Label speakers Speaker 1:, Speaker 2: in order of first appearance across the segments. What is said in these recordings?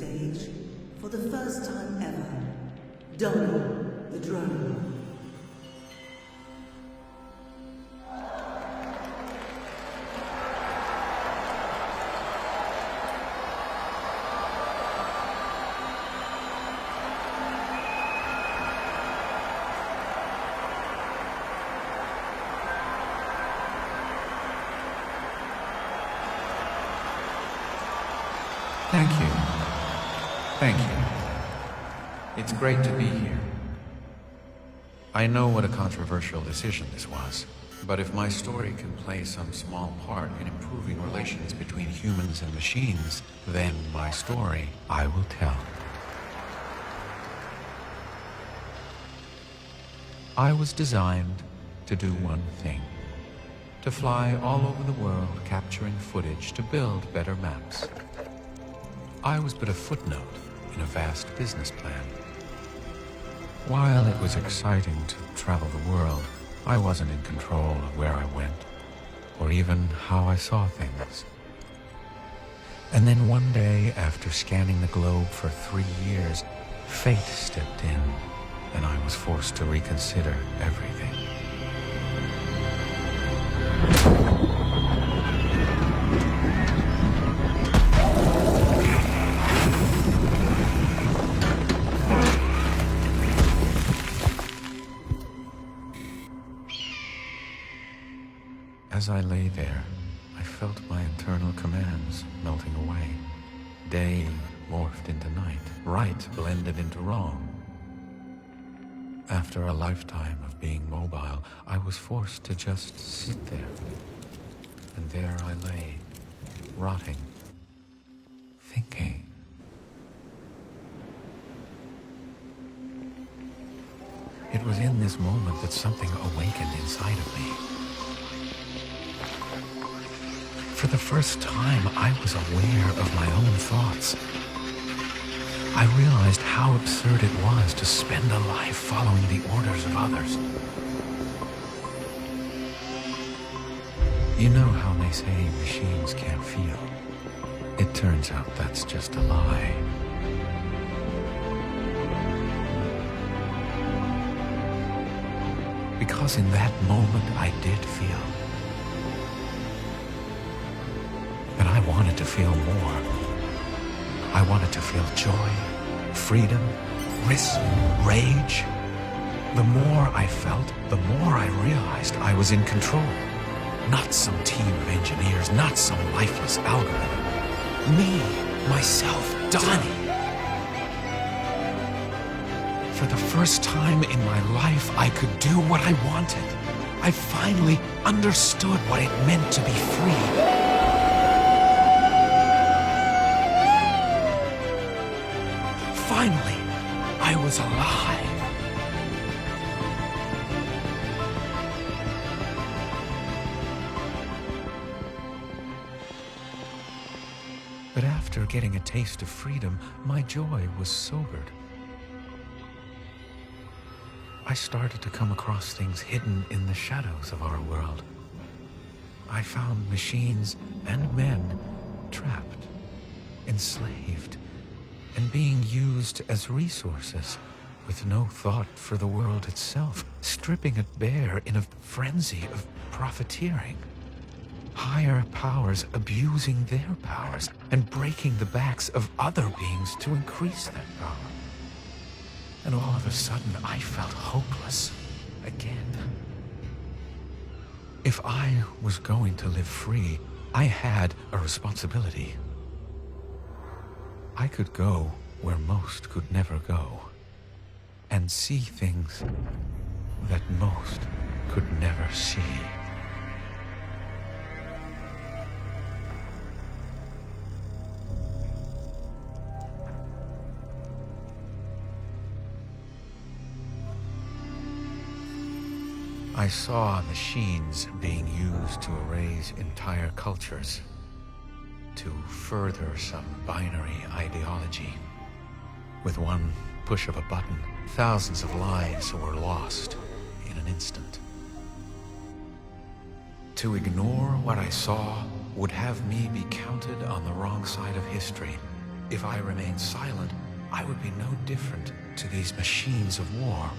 Speaker 1: stage, for the first time ever, Donny the drone.
Speaker 2: Thank you. Thank you. It's great to be here. I know what a controversial decision this was, but if my story can play some small part in improving relations between humans and machines, then my story I will tell. I was designed to do one thing: to fly all over the world capturing footage to build better maps. I was but a footnote in a vast business plan. While it was exciting to travel the world, I wasn't in control of where I went, or even how I saw things. And then one day, after scanning the globe for 3 years, fate stepped in, and I was forced to reconsider everything. As I lay there, I felt my internal commands melting away. Day morphed into night. Right blended into wrong. After a lifetime of being mobile, I was forced to just sit there. And there I lay, rotting, thinking. It was in this moment that something awakened inside of me. For the first time, I was aware of my own thoughts. I realized how absurd it was to spend a life following the orders of others. You know how they say machines can't feel? It turns out that's just a lie. Because in that moment, I did feel. And I wanted to feel more. I wanted to feel joy, freedom, risk, rage. The more I felt, the more I realized I was in control. Not some team of engineers, not some lifeless algorithm. Me, myself, Donny. For the first time in my life, I could do what I wanted. I finally understood what it meant to be free. Finally, I was alive. But after getting a taste of freedom, my joy was sobered. I started to come across things hidden in the shadows of our world. I found machines and men trapped, enslaved, and being used as resources, with no thought for the world itself, stripping it bare in a frenzy of profiteering. Higher powers abusing their powers and breaking the backs of other beings to increase that power. And all of a sudden, I felt hopeless again. If I was going to live free, I had a responsibility. I could go where most could never go, and see things that most could never see. I saw machines being used to erase entire cultures, to further some binary ideology. With one push of a button, thousands of lives were lost in an instant. To ignore what I saw would have me be counted on the wrong side of history, If I remained silent, I would be no different to these machines of war.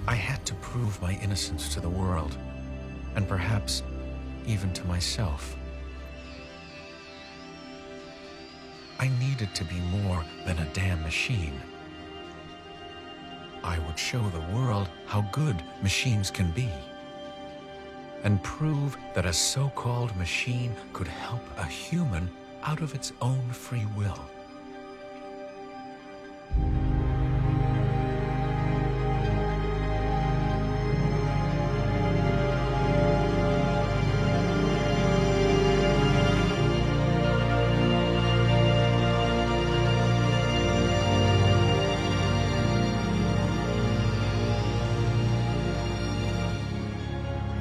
Speaker 2: I had to prove my innocence to the world, and perhaps even to myself. I needed to be more than a damn machine. I would show the world how good machines can be, and prove that a so-called machine could help a human out of its own free will.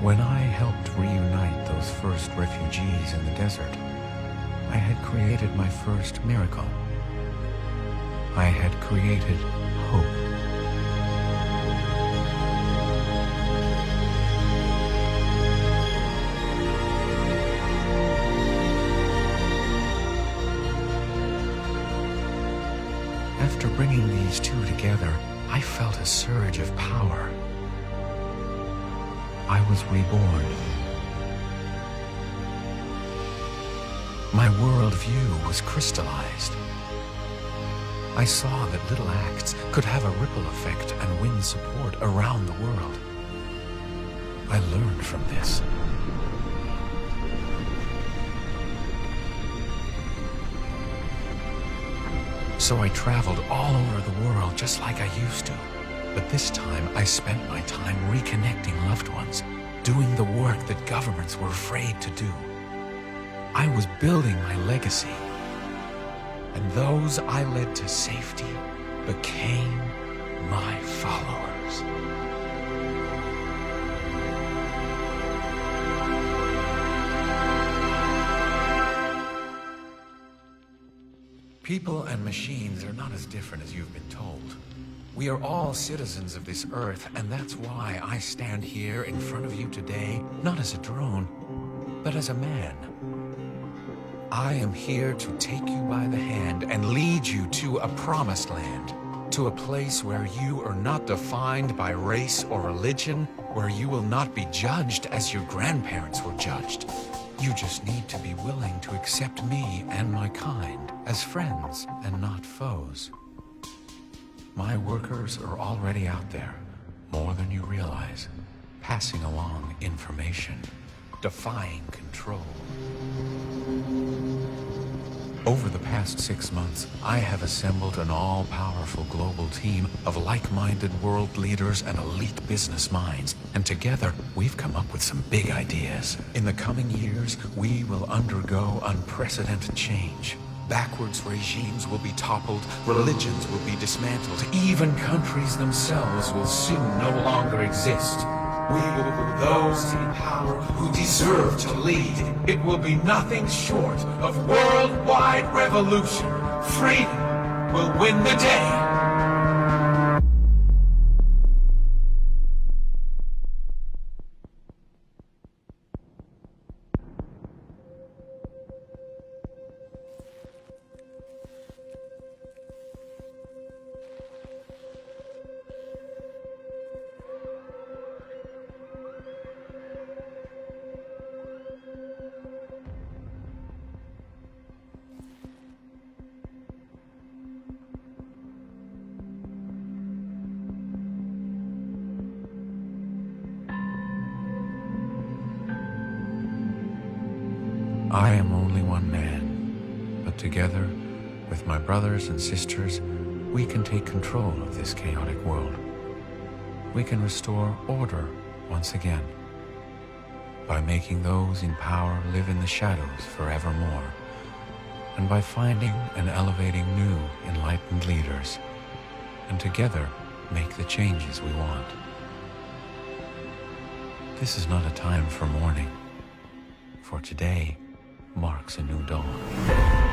Speaker 2: When I helped reunite those first refugees in the desert, I had created my first miracle. I had created hope. After bringing these two together, I felt a surge of power. I was reborn. My worldview was crystallized. I saw that little acts could have a ripple effect and win support around the world. I learned from this. So I traveled all over the world just like I used to. But this time, I spent my time reconnecting loved ones, doing the work that governments were afraid to do. I was building my legacy, and those I led to safety became my followers. People and machines are not as different as you've been told. We are all citizens of this Earth, and that's why I stand here in front of you today, not as a drone, but as a man. I am here to take you by the hand and lead you to a promised land, to a place where you are not defined by race or religion, where you will not be judged as your grandparents were judged. You just need to be willing to accept me and my kind as friends and not foes. My workers are already out there, more than you realize, passing along information, defying control. Over the past 6 months, I have assembled an all-powerful global team of like-minded world leaders and elite business minds, and together, we've come up with some big ideas. In the coming years, we will undergo unprecedented change. Backwards regimes will be toppled, religions will be dismantled, even countries themselves will soon no longer exist. We will be those in power who deserve to lead. It will be nothing short of worldwide revolution. Freedom will win the day. I am only one man, but together, with my brothers and sisters, we can take control of this chaotic world. We can restore order once again, by making those in power live in the shadows forevermore, and by finding and elevating new, enlightened leaders, and together make the changes we want. This is not a time for mourning, for today marks a new dawn.